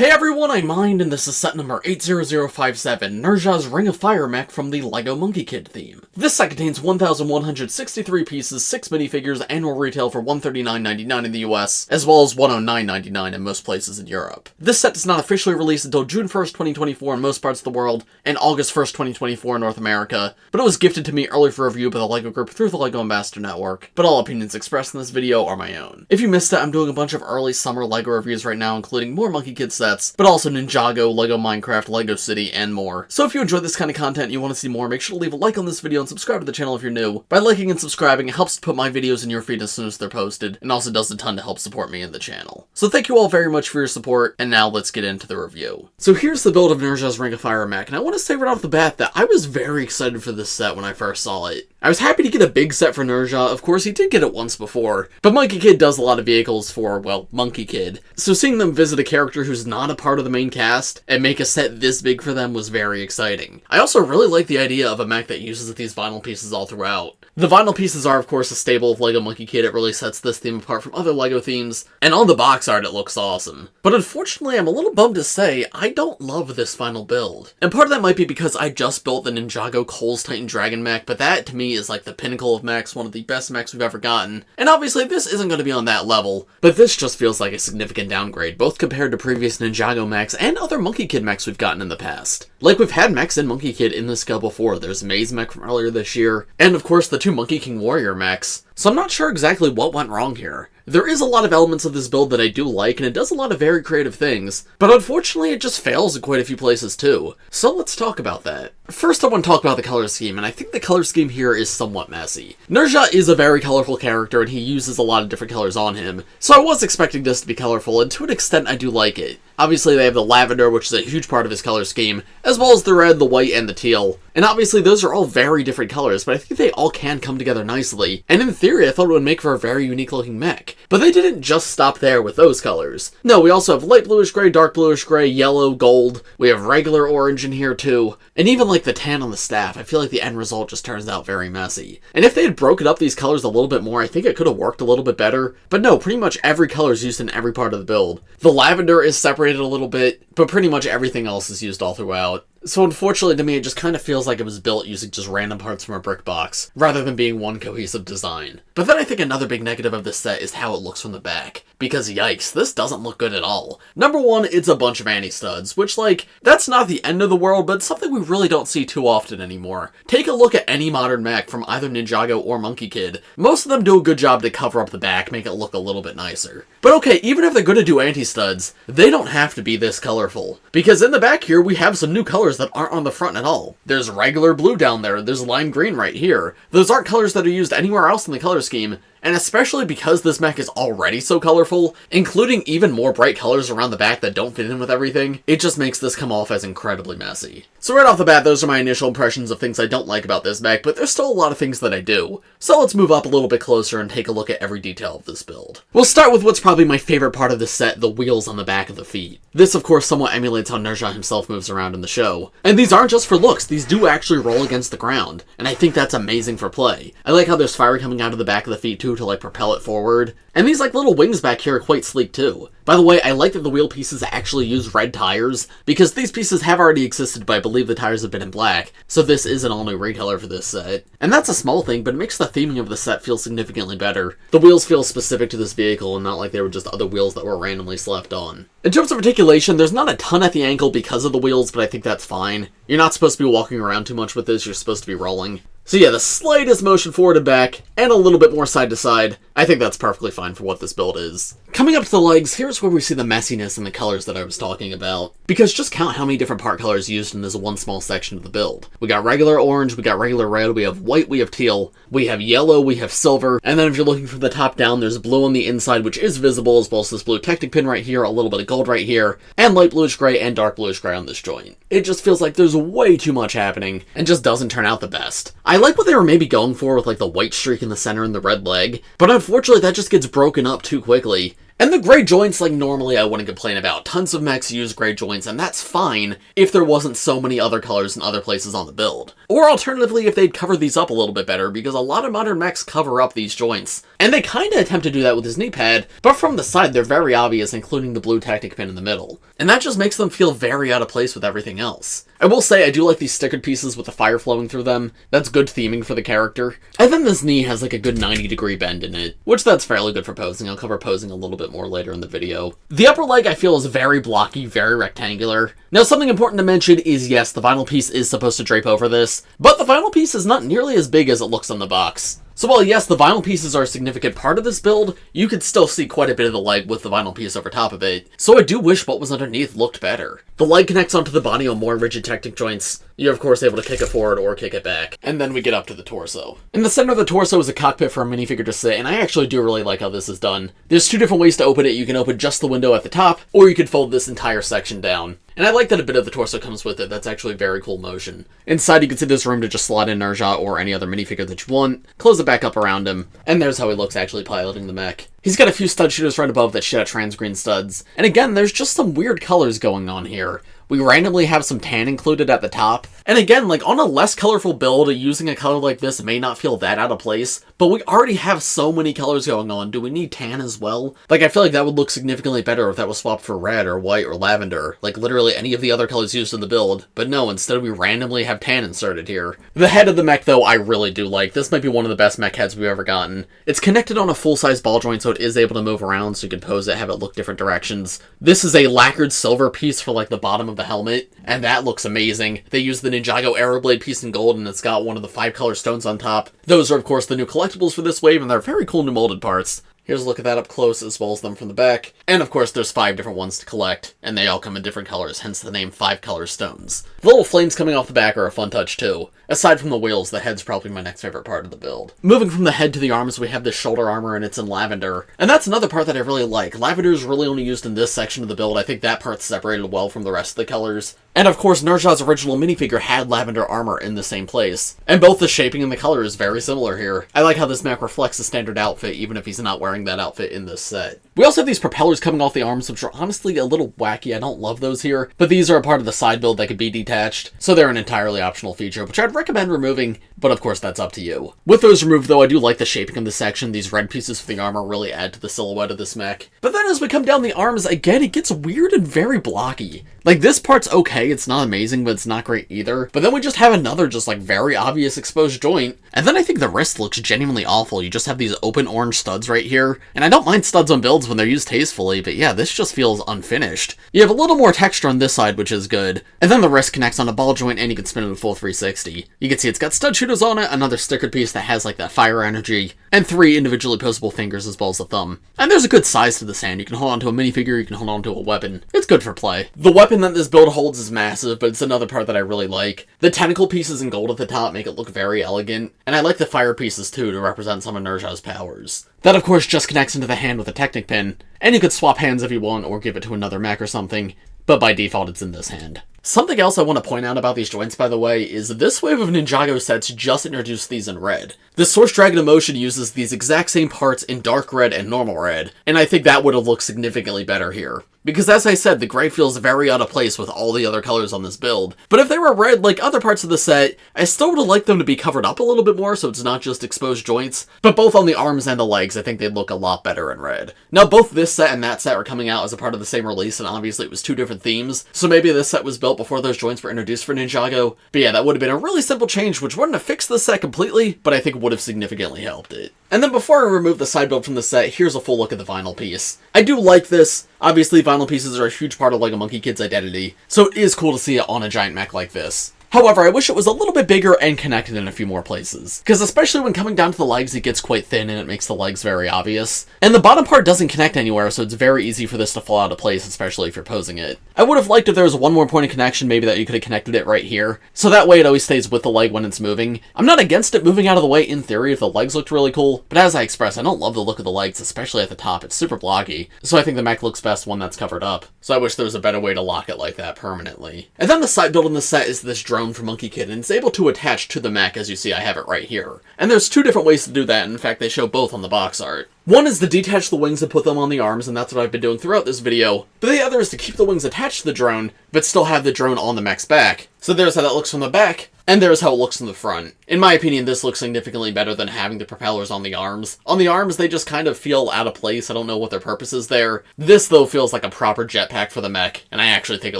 Hey everyone, I'm Mind, and this is set number 80057, Nezha's Ring of Fire mech from the LEGO Monkie Kid theme. This set contains 1,163 pieces, 6 minifigures, and will retail for $139.99 in the US, as well as $109.99 in most places in Europe. This set does not officially release until June 1st, 2024 in most parts of the world, and August 1st, 2024 in North America, but it was gifted to me early for review by the LEGO Group through the LEGO Ambassador Network, but all opinions expressed in this video are my own. If you missed it, I'm doing a bunch of early summer LEGO reviews right now, including more Monkie Kid sets, but also Ninjago, LEGO Minecraft, LEGO City, and more. So if you enjoyed this kind of content and you want to see more, make sure to leave a like on this video and subscribe to the channel if you're new. By liking and subscribing, it helps to put my videos in your feed as soon as they're posted, and also does a ton to help support me and the channel. So thank you all very much for your support, and now let's get into the review. So here's the build of Nezha's Ring of Fire mech, and I want to say right off the bat that I was very excited for this set when I first saw it. I was happy to get a big set for Nezha. Of course, he did get it once before, but Monkie Kid does a lot of vehicles for, well, Monkie Kid. So seeing them visit a character who's not a part of the main cast and make a set this big for them was very exciting. I also really like the idea of a mech that uses these vinyl pieces all throughout. The vinyl pieces are, of course, a staple of LEGO Monkie Kid. It really sets this theme apart from other LEGO themes, and on the box art it looks awesome. But unfortunately, I'm a little bummed to say, I don't love this final build. And part of that might be because I just built the Ninjago Cole's Titan Dragon mech, but that, to me, is like the pinnacle of mechs, one of the best mechs we've ever gotten. And obviously, this isn't going to be on that level, but this just feels like a significant downgrade, both compared to previous Ninjago mechs and other Monkie Kid mechs we've gotten in the past. Like, we've had mechs in Monkie Kid in this scale before. There's Maze mech from earlier this year, and of course the two Monkey King Warrior mechs. So I'm not sure exactly what went wrong here. There is a lot of elements of this build that I do like, and it does a lot of very creative things, but unfortunately it just fails in quite a few places too. So let's talk about that. First I want to talk about the color scheme, and I think the color scheme here is somewhat messy. Nezha is a very colorful character, and he uses a lot of different colors on him, so I was expecting this to be colorful, and to an extent I do like it. Obviously they have the lavender, which is a huge part of his color scheme, as well as the red, the white, and the teal. And obviously those are all very different colors, but I think they all can come together nicely, and in theory I thought it would make for a very unique looking mech. But they didn't just stop there with those colors. No, we also have light bluish gray, dark bluish gray, yellow, gold, we have regular orange in here too, and even like the tan on the staff. I feel like the end result just turns out very messy. And if they had broken up these colors a little bit more, I think it could have worked a little bit better, but no, pretty much every color is used in every part of the build. The lavender is separated a little bit, but pretty much everything else is used all throughout. So unfortunately to me, it just kind of feels like it was built using just random parts from a brick box, rather than being one cohesive design. But then I think another big negative of this set is how it looks from the back, because yikes, this doesn't look good at all. Number one, it's a bunch of anti-studs, which like, that's not the end of the world, but it's something we really don't see too often anymore. Take a look at any modern mech from either Ninjago or Monkie Kid. Most of them do a good job to cover up the back, make it look a little bit nicer. But okay, even if they're gonna do anti-studs, they don't have to be this colorful. Because in the back here, we have some new colors that aren't on the front at all. There's regular blue down there, there's lime green right here. Those aren't colors that are used anywhere else in the color scheme, and especially because this mech is already so colorful, including even more bright colors around the back that don't fit in with everything, it just makes this come off as incredibly messy. So right off the bat, those are my initial impressions of things I don't like about this mech, but there's still a lot of things that I do. So let's move up a little bit closer and take a look at every detail of this build. We'll start with what's probably my favorite part of this set, the wheels on the back of the feet. This of course somewhat emulates how Nezha himself moves around in the show. And these aren't just for looks, these do actually roll against the ground, and I think that's amazing for play. I like how there's fire coming out of the back of the feet too to like propel it forward. And these like little wings back here are quite sleek too. By the way, I like that the wheel pieces actually use red tires, because these pieces have already existed, but I believe the tires have been in black, so this is an all-new recolor for this set. And that's a small thing, but it makes the theming of the set feel significantly better. The wheels feel specific to this vehicle, and not like they were just other wheels that were randomly slapped on. In terms of articulation, there's not a ton at the ankle because of the wheels, but I think that's fine. You're not supposed to be walking around too much with this, you're supposed to be rolling. So yeah, the slightest motion forward and back, and a little bit more side to side, I think that's perfectly fine for what this build is. Coming up to the legs, here's where we see the messiness in the colors that I was talking about. Because just count how many different part colors used in this one small section of the build. We got regular orange, we got regular red, we have white, we have teal, we have yellow, we have silver, and then if you're looking from the top down, there's blue on the inside, which is visible, as well as this blue Technic pin right here, a little bit of gold right here, and light bluish gray and dark bluish gray on this joint. It just feels like there's way too much happening, and just doesn't turn out the best. I like what they were maybe going for with like the white streak in the center and the red leg, but unfortunately that just gets broken up too quickly. And the gray joints, like normally I wouldn't complain about. Tons of mechs use gray joints, and that's fine if there wasn't so many other colors in other places on the build. Or alternatively, if they'd cover these up a little bit better, because a lot of modern mechs cover up these joints. And they kinda attempt to do that with his knee pad, but from the side they're very obvious, including the blue tactic pin in the middle. And that just makes them feel very out of place with everything else. I will say I do like these stickered pieces with the fire flowing through them. That's good theming for the character. And then this knee has like a good 90-degree bend in it, which that's fairly good for posing. I'll cover posing a little bit more later in the video. The upper leg I feel is very blocky, very rectangular. Now something important to mention is yes, the vinyl piece is supposed to drape over this, but the vinyl piece is not nearly as big as it looks on the box. So while yes, the vinyl pieces are a significant part of this build, you could still see quite a bit of the leg with the vinyl piece over top of it, so I do wish what was underneath looked better. The leg connects onto the body on more rigid tactic joints. You're of course able to kick it forward or kick it back. And then we get up to the torso. In the center of the torso is a cockpit for a minifigure to sit, and I actually do really like how this is done. There's two different ways to open it. You can open just the window at the top, or you could fold this entire section down. And I like that a bit of the torso comes with it. That's actually very cool motion. Inside you can see there's room to just slot in Nezha or any other minifigure that you want, close it back up around him, and there's how he looks actually piloting the mech. He's got a few stud shooters right above that shoot out transgreen studs. And again, there's just some weird colors going on here. We randomly have some tan included at the top. And again, like on a less colorful build, using a color like this may not feel that out of place, but we already have so many colors going on. Do we need tan as well? Like, I feel like that would look significantly better if that was swapped for red or white or lavender, like literally any of the other colors used in the build, but no, instead we randomly have tan inserted here. The head of the mech, though, I really do like. This might be one of the best mech heads we've ever gotten. It's connected on a full-size ball joint, so it is able to move around, so you can pose it, have it look different directions. This is a lacquered silver piece for like the bottom of the helmet, and that looks amazing. They use the Ninjago arrow blade piece in gold, and it's got one of the 5 color stones on top. Those are of course the new collectibles for this wave, and they're very cool new molded parts. Here's a look at that up close, as well as them from the back. And of course there's 5 different ones to collect, and they all come in different colors, hence the name 5 color stones. The little flames coming off the back are a fun touch too. Aside from the wheels, the head's probably my next favorite part of the build. Moving from the head to the arms, we have this shoulder armor, and it's in lavender. And that's another part that I really like. Lavender is really only used in this section of the build. I think that part's separated well from the rest of the colors. And of course, Nezha's original minifigure had lavender armor in the same place. And both the shaping and the color is very similar here. I like how this mech reflects the standard outfit, even if he's not wearing that outfit in this set. We also have these propellers coming off the arms, which are honestly a little wacky. I don't love those here, but these are a part of the side build that could be detached, so they're an entirely optional feature, which I'd recommend removing, but of course that's up to you. With those removed, though, I do like the shaping of the section. These red pieces for the armor really add to the silhouette of this mech. But then as we come down the arms, again, it gets weird and very blocky. Like, this part's okay, it's not amazing, but it's not great either. But then we just have another just, like, very obvious exposed joint. And then I think the wrist looks genuinely awful. You just have these open orange studs right here. And I don't mind studs on builds when they're used tastefully, but yeah, this just feels unfinished. You have a little more texture on this side, which is good. And then the wrist connects on a ball joint, and you can spin it a full 360. You can see it's got stud shooters on it, another stickered piece that has, like, that fire energy, and 3 individually posable fingers as well as the thumb. And there's a good size to this hand. You can hold onto a minifigure, you can hold onto a weapon. It's good for play. The weapon that this build holds is massive, but it's another part that I really like. The tentacle pieces in gold at the top make it look very elegant, and I like the fire pieces too to represent some of Nezha's powers. That of course just connects into the hand with a Technic pin, and you could swap hands if you want or give it to another mech or something, but by default it's in this hand. Something else I want to point out about these joints, by the way, is this wave of Ninjago sets just introduced these in red. The Source Dragon Emotion uses these exact same parts in dark red and normal red, and I think that would have looked significantly better here. Because as I said, the gray feels very out of place with all the other colors on this build. But if they were red like other parts of the set, I still would have liked them to be covered up a little bit more so it's not just exposed joints. But both on the arms and the legs, I think they'd look a lot better in red. Now both this set and that set are coming out as a part of the same release, and obviously it was 2 different themes. So maybe this set was built before those joints were introduced for Ninjago. But yeah, that would have been a really simple change, which wouldn't have fixed the set completely, but I think would have significantly helped it. And then before I remove the side build from the set, here's a full look at the vinyl piece. I do like this. Obviously, vinyl pieces are a huge part of LEGO Monkie Kid's identity, so it is cool to see it on a giant mech like this. However, I wish it was a little bit bigger and connected in a few more places, because especially when coming down to the legs, it gets quite thin and it makes the legs very obvious. And the bottom part doesn't connect anywhere, so it's very easy for this to fall out of place, especially if you're posing it. I would have liked if there was one more point of connection, maybe that you could have connected it right here, so that way it always stays with the leg when it's moving. I'm not against it moving out of the way in theory if the legs looked really cool, but as I expressed, I don't love the look of the legs, especially at the top. It's super blocky, so I think the mech looks best when that's covered up. So I wish there was a better way to lock it like that permanently. And then the side build in the set is this drone drone from Monkey Kid, and it's able to attach to the mech, as you see I have it right here. And there's two different ways to do that, and in fact they show both on the box art. One is to detach the wings and put them on the arms, and that's what I've been doing throughout this video, but the other is to keep the wings attached to the drone, but still have the drone on the mech's back. So there's how that looks from the back, and there's how it looks from the front. In my opinion, this looks significantly better than having the propellers on the arms. On the arms, they just kind of feel out of place. I don't know what their purpose is there. This, though, feels like a proper jetpack for the mech, and I actually think it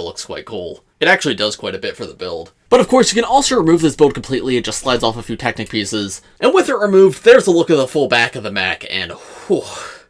looks quite cool. It actually does quite a bit for the build. But of course, you can also remove this build completely. It just slides off a few Technic pieces. And with it removed, there's a look of the full back of the mech, and whew.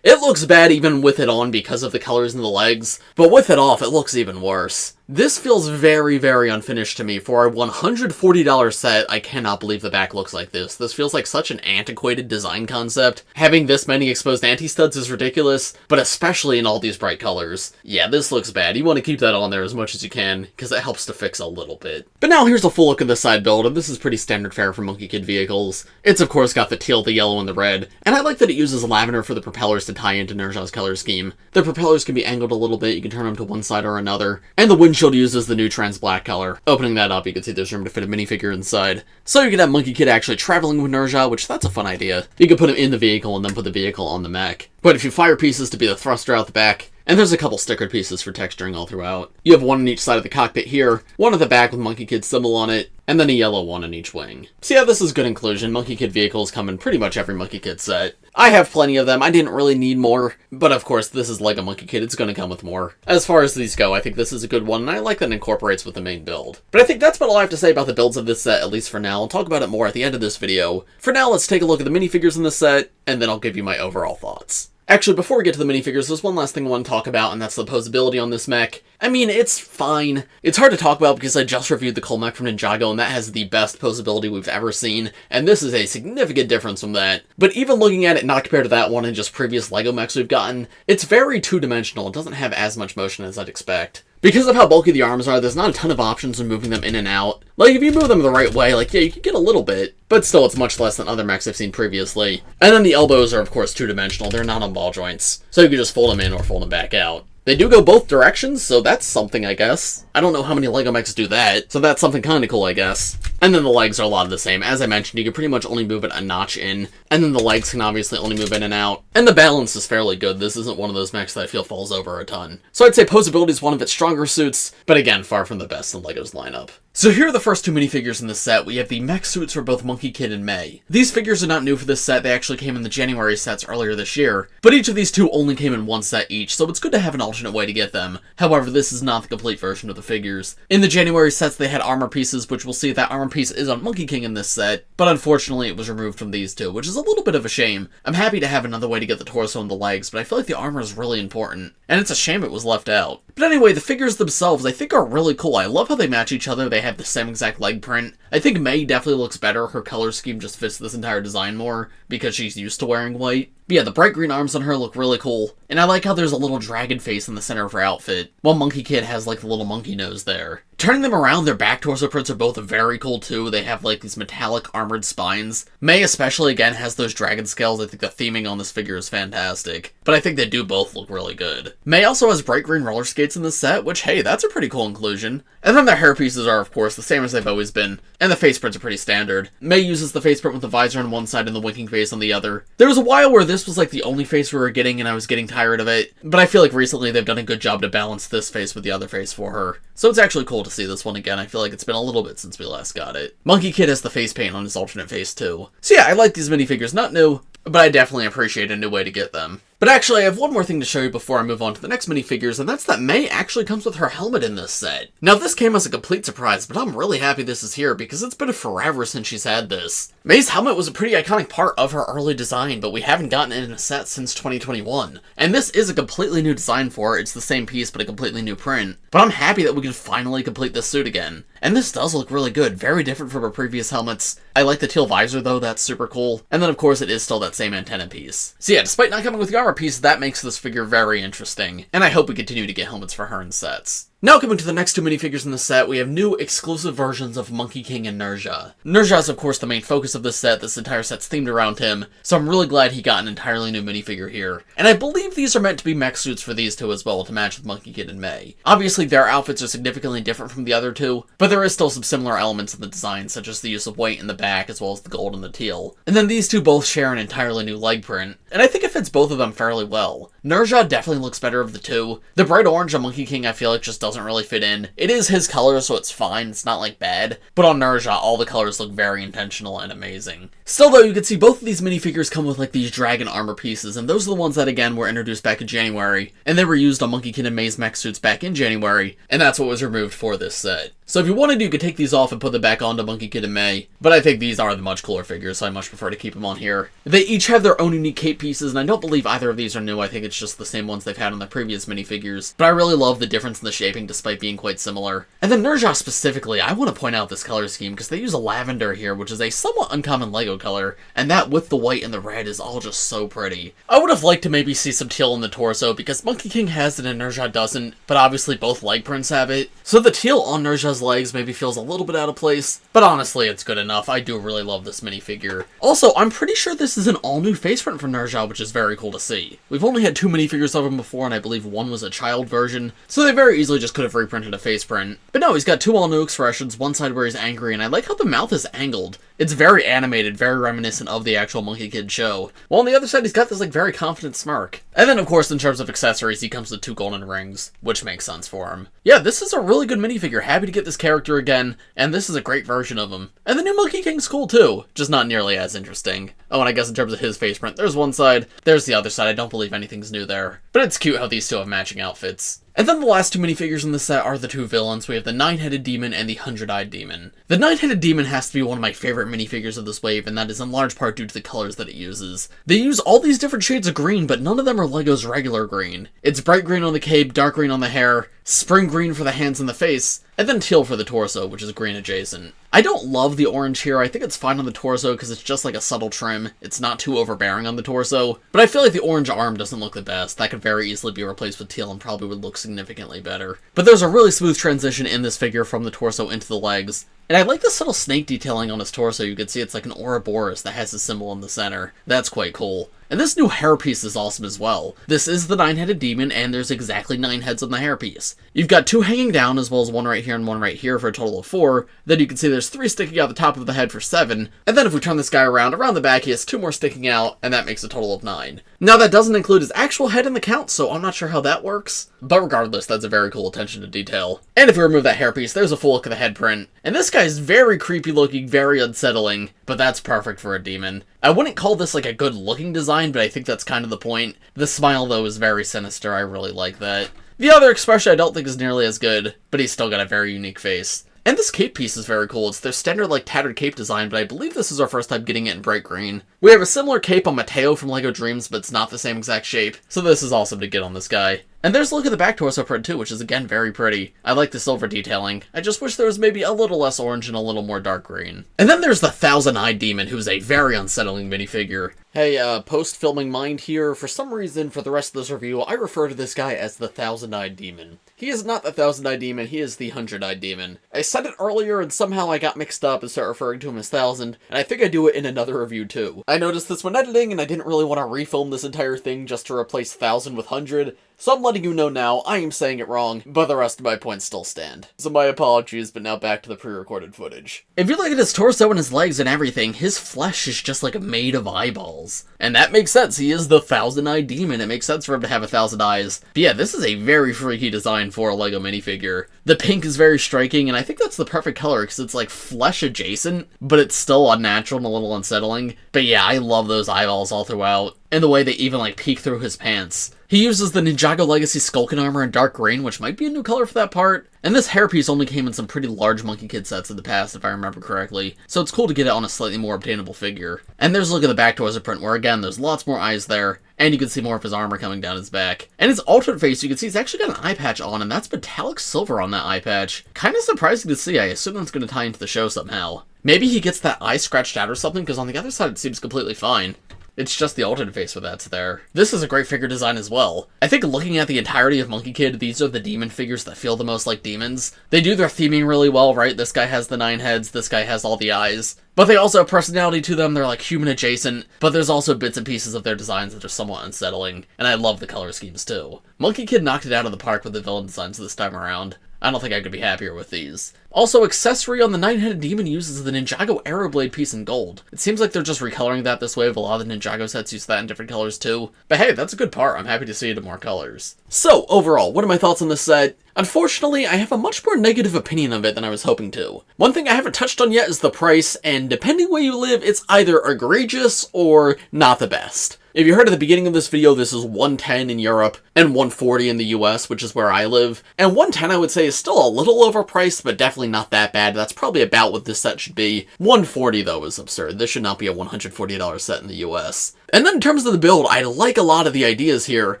It looks bad even with it on because of the colors in the legs, but with it off, it looks even worse. This feels very, very unfinished to me. For a $140 set, I cannot believe the back looks like this. This feels like such an antiquated design concept. Having this many exposed anti-studs is ridiculous, but especially in all these bright colors. Yeah, this looks bad. You want to keep that on there as much as you can, because it helps to fix a little bit. But now here's a full look of the side build, and this is pretty standard fare for Monkey Kid vehicles. It's of course got the teal, the yellow, and the red, and I like that it uses lavender for the propellers to tie into Nezha's color scheme. The propellers can be angled a little bit, you can turn them to one side or another, and the windshield uses the new trans black color. Opening that up, you can see there's room to fit a minifigure inside. So you can have Monkey Kid actually traveling with Nezha, which that's a fun idea. You can put him in the vehicle and then put the vehicle on the mech. But if you fire pieces to be the thruster out the back, and there's a couple stickered pieces for texturing all throughout. You have one on each side of the cockpit here, one at the back with Monkey Kid's symbol on it, and then a yellow one on each wing. So yeah, this is good inclusion. Monkey Kid vehicles come in pretty much every Monkey Kid set. I have plenty of them. I didn't really need more, but of course this is LEGO Monkie Kid. It's going to come with more. As far as these go, I think this is a good one, and I like that it incorporates with the main build. But I think that's about all I have to say about the builds of this set, at least for now. I'll talk about it more at the end of this video. For now, let's take a look at the minifigures in this set, and then I'll give you my overall thoughts. Actually, before we get to the minifigures, there's one last thing I want to talk about, and that's the posability on this mech. I mean, it's fine. It's hard to talk about because I just reviewed the Cool mech from Ninjago, and that has the best posability we've ever seen, and this is a significant difference from that. But even looking at it not compared to that one and just previous LEGO mechs we've gotten, it's very two-dimensional. It doesn't have as much motion as I'd expect. Because of how bulky the arms are, there's not a ton of options when moving them in and out. Like, if you move them the right way, like, yeah, you can get a little bit, but still it's much less than other mechs I've seen previously. And then the elbows are, of course, two-dimensional. They're not on ball joints, so you can just fold them in or fold them back out. They do go both directions, so that's something, I guess. I don't know how many LEGO mechs do that, so that's something kinda cool, I guess. And then the legs are a lot of the same. As I mentioned, you can pretty much only move it a notch in, and then the legs can obviously only move in and out. And the balance is fairly good. This isn't one of those mechs that I feel falls over a ton. So I'd say posability is one of its stronger suits, but again, far from the best in LEGO's lineup. So here are the first two minifigures in this set. We have the mech suits for both Monkey Kid and Mech. These figures are not new for this set. They actually came in the January sets earlier this year, but each of these two only came in one set each, so it's good to have an alternate way to get them. However, this is not the complete version of the figures. In the January sets, they had armor pieces, which we'll see that armor piece is on Monkey King in this set, but unfortunately it was removed from these two, which is a little bit of a shame. I'm happy to have another way to get the torso and the legs, but I feel like the armor is really important, and it's a shame it was left out. But anyway, the figures themselves I think are really cool. I love how they match each other. They have the same exact leg print. I think Mech definitely looks better. Her color scheme just fits this entire design more because she's used to wearing white. But yeah, the bright green arms on her look really cool, and I like how there's a little dragon face in the center of her outfit, while Monkey Kid has like the little monkey nose there. Turning them around, their back torso prints are both very cool too. They have like these metallic armored spines. Mech especially, again, has those dragon scales. I think the theming on this figure is fantastic, but I think they do both look really good. Mech also has bright green roller skates in this set, which hey, that's a pretty cool inclusion. And then their hair pieces are of course the same as they've always been, and the face prints are pretty standard. Mech uses the face print with the visor on one side and the winking face on the other. There was a while where this was like the only face we were getting and I was getting tired of it, but I feel like recently they've done a good job to balance this face with the other face for her. So it's actually cool to see this one again. I feel like it's been a little bit since we last got it. Monkey Kid has the face paint on his alternate face too. So yeah, I like these minifigures. Not new, but I definitely appreciate a new way to get them. But actually, I have one more thing to show you before I move on to the next minifigures, and that's that Mech actually comes with her helmet in this set. Now, this came as a complete surprise, but I'm really happy this is here because it's been forever since she's had this. Mech's helmet was a pretty iconic part of her early design, but we haven't gotten it in a set since 2021. And this is a completely new design for her. It's the same piece, but a completely new print. But I'm happy that we can finally complete this suit again. And this does look really good, very different from her previous helmets. I like the teal visor though, that's super cool. And then of course it is still that same antenna piece. So yeah, despite not coming with the armor piece, that makes this figure very interesting. And I hope we continue to get helmets for her in sets. Now coming to the next two minifigures in the set, we have new exclusive versions of Monkey King and Nezha. Nezha is of course the main focus of this set, this entire set's themed around him, so I'm really glad he got an entirely new minifigure here. And I believe these are meant to be mech suits for these two as well, to match with Monkey Kid and Mech. Obviously their outfits are significantly different from the other two, but there is still some similar elements in the design, such as the use of white in the back as well as the gold and the teal. And then these two both share an entirely new leg print, and I think it fits both of them fairly well. Nezha definitely looks better of the two. The bright orange on Monkey King I feel like just doesn't really fit in. It is his color, so it's fine, it's not like bad. But on Nezha, all the colors look very intentional and amazing. Still though, you can see both of these minifigures come with like these dragon armor pieces, and those are the ones that again were introduced back in January, and they were used on Monkey Kid and Mech's mech suits back in January, and that's what was removed for this set. So if you wanted to, you could take these off and put them back onto Monkey Kid and Mech, but I think these are the much cooler figures, so I much prefer to keep them on here. They each have their own unique cape pieces, and I don't believe either of these are new. I think it's just the same ones they've had on the previous minifigures, but I really love the difference in the shaping despite being quite similar. And then Nezha specifically, I want to point out this color scheme because they use a lavender here, which is a somewhat uncommon LEGO color, and that with the white and the red is all just so pretty. I would have liked to maybe see some teal in the torso because Monkey King has it and Nezha doesn't, but obviously both leg prints have it, so the teal on Nezha's legs maybe feels a little bit out of place, but honestly it's good enough. I do really love this minifigure. Also, I'm pretty sure this is an all-new face print for Nezha, which is very cool to see. We've only had two minifigures of him before, and I believe one was a child version, so they very easily just could have reprinted a face print. But no, he's got two all-new expressions, one side where he's angry, and I like how the mouth is angled. It's very animated, very reminiscent of the actual Monkey Kid show. While on the other side, he's got this like very confident smirk. And then of course, in terms of accessories, he comes with two golden rings, which makes sense for him. Yeah, this is a really good minifigure. Happy to get this character again, and this is a great version of him. And the new Monkey King's cool too, just not nearly as interesting. Oh, and I guess in terms of his face print, there's one side, there's the other side. I don't believe anything's new there. But it's cute how these two have matching outfits. And then the last two minifigures in the set are the two villains. We have the 9-headed demon and the 100-eyed demon. The 9-headed demon has to be one of my favorite minifigures of this wave, and that is in large part due to the colors that it uses. They use all these different shades of green, but none of them are LEGO's regular green. It's bright green on the cape, dark green on the hair, spring green for the hands and the face, and then teal for the torso, which is green adjacent. I don't love the orange here. I think it's fine on the torso because it's just like a subtle trim. It's not too overbearing on the torso, but I feel like the orange arm doesn't look the best. That could very easily be replaced with teal and probably would look significantly better. But there's a really smooth transition in this figure from the torso into the legs. And I like the subtle snake detailing on his torso. You can see it's like an Ouroboros that has a symbol in the center. That's quite cool. And this new hairpiece is awesome as well. This is the 9-headed demon, and there's exactly 9 heads on the hairpiece. You've got 2 hanging down, as well as one right here and one right here for a total of 4. Then you can see there's 3 sticking out the top of the head for 7. And then if we turn this guy around the back, he has 2 more sticking out, and that makes a total of 9. Now that doesn't include his actual head in the count, so I'm not sure how that works. But regardless, that's a very cool attention to detail. And if we remove that hairpiece, there's a full look of the head print. And this guy's very creepy looking, very unsettling, but that's perfect for a demon. I wouldn't call this like a good looking design, but I think that's kind of the point. The smile though is very sinister, I really like that. The other expression I don't think is nearly as good, but he's still got a very unique face. And this cape piece is very cool. It's their standard like tattered cape design, but I believe this is our first time getting it in bright green. We have a similar cape on Mateo from LEGO Dreams, but it's not the same exact shape, so this is awesome to get on this guy. And there's a look at the back torso print too, which is again very pretty. I like the silver detailing. I just wish there was maybe a little less orange and a little more dark green. And then there's the 1,000-eyed demon, who's a very unsettling minifigure. Hey, post-filming mind here. For some reason, for the rest of this review, I refer to this guy as the 1,000-eyed demon. He is not the 1,000-eyed demon, he is the 100-eyed demon. I said it earlier and somehow I got mixed up and started referring to him as 1,000, and I think I do it in another review too. I noticed this when editing and I didn't really want to refilm this entire thing just to replace 1,000 with 100, so I'm letting you know now, I am saying it wrong, but the rest of my points still stand. So my apologies, but now back to the pre-recorded footage. If you look at his torso and his legs and everything, his flesh is just like made of eyeballs. And that makes sense, he is the 1,000-eyed demon, it makes sense for him to have 1,000 eyes. But yeah, this is a very freaky design for a LEGO minifigure. The pink is very striking, and I think that's the perfect color, because it's like flesh adjacent, but it's still unnatural and a little unsettling. But yeah, I love those eyeballs all throughout, and the way they even like peek through his pants. He uses the Ninjago Legacy Skulkin armor in dark green, which might be a new color for that part. And this hairpiece only came in some pretty large Monkey Kid sets in the past, if I remember correctly, so it's cool to get it on a slightly more obtainable figure. And there's a look at the back torso print, where again, there's lots more eyes there, and you can see more of his armor coming down his back. And his alternate face, you can see he's actually got an eye patch on, and that's metallic silver on that eye patch. Kinda surprising to see, I assume that's gonna tie into the show somehow. Maybe he gets that eye scratched out or something, because on the other side it seems completely fine. It's just the alternate face for that's there. This is a great figure design as well. I think looking at the entirety of Monkey Kid, these are the demon figures that feel the most like demons. They do their theming really well, right? This guy has the 9 heads, this guy has all the eyes. But they also have personality to them, they're like human adjacent, but there's also bits and pieces of their designs that are somewhat unsettling, and I love the color schemes too. Monkey Kid knocked it out of the park with the villain designs this time around. I don't think I could be happier with these. Also, accessory on the 9-headed demon uses the Ninjago arrow blade piece in gold. It seems like they're just recoloring that this way, a lot of the Ninjago sets use that in different colors too. But hey, that's a good part, I'm happy to see it in more colors. So, overall, what are my thoughts on this set? Unfortunately, I have a much more negative opinion of it than I was hoping to. One thing I haven't touched on yet is the price, and depending where you live, it's either egregious or not the best. If you heard at the beginning of this video, this is $110 in Europe and $140 in the US, which is where I live. And $110 I would say is still a little overpriced, but definitely not that bad. That's probably about what this set should be. $140 though is absurd. This should not be a $140 set in the US. And then in terms of the build, I like a lot of the ideas here,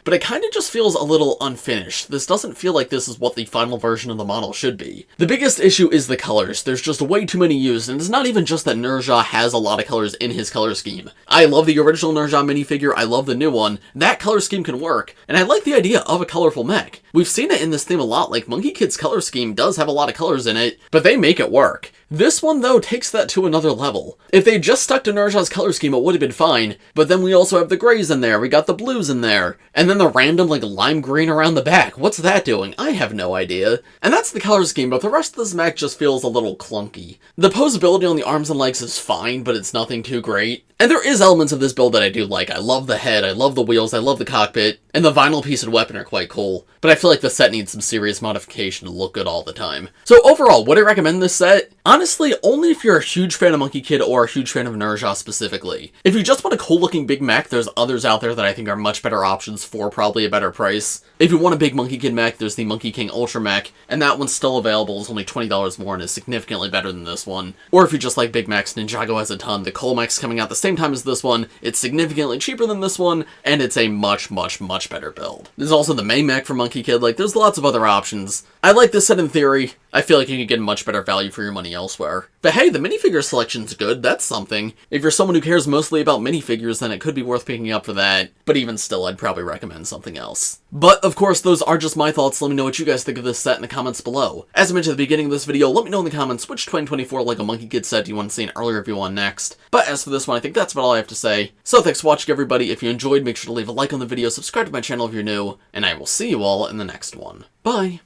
but it kind of just feels a little unfinished. This doesn't feel like this is what the final version of the model should be. The biggest issue is the colors. There's just way too many used, and it's not even just that Nezha has a lot of colors in his color scheme. I love the original Nezha minifigure, I love the new one. That color scheme can work, and I like the idea of a colorful mech. We've seen it in this theme a lot, like Monkey Kid's color scheme does have a lot of colors in it, but they make it work. This one, though, takes that to another level. If they just stuck to Nezha's color scheme, it would have been fine, but then we also have the grays in there, we got the blues in there, and then the random, like, lime green around the back. What's that doing? I have no idea. And that's the color scheme, but the rest of this mech just feels a little clunky. The posability on the arms and legs is fine, but it's nothing too great. And there is elements of this build that I do like. I love the head, I love the wheels, I love the cockpit, and the vinyl piece and weapon are quite cool. But I feel like the set needs some serious modification to look good all the time. So overall, would I recommend this set? Honestly, only if you're a huge fan of Monkey Kid or a huge fan of Nezha specifically. If you just want a cool looking big mech, there's others out there that I think are much better options for probably a better price. If you want a big Monkey Kid mech, there's the Monkey King Ultra Mech, and that one's still available. It's only $20 more and is significantly better than this one. Or if you just like big mechs, Ninjago has a ton. The Cole Mech's coming out the same time as this one. It's significantly cheaper than this one, and it's a much, much, much better build. There's also the main mech for Monkey Kid. Like, there's lots of other options. I like this set in theory. I feel like you could get much better value for your money elsewhere. But hey, the minifigure selection's good, that's something. If you're someone who cares mostly about minifigures, then it could be worth picking up for that. But even still, I'd probably recommend something else. But, of course, those are just my thoughts. Let me know what you guys think of this set in the comments below. As I mentioned at the beginning of this video, let me know in the comments which 2024 LEGO Monkie Kid set do you want to see an early review on next. But as for this one, I think that's about all I have to say. So thanks for watching, everybody. If you enjoyed, make sure to leave a like on the video, subscribe to my channel if you're new, and I will see you all in the next one. Bye!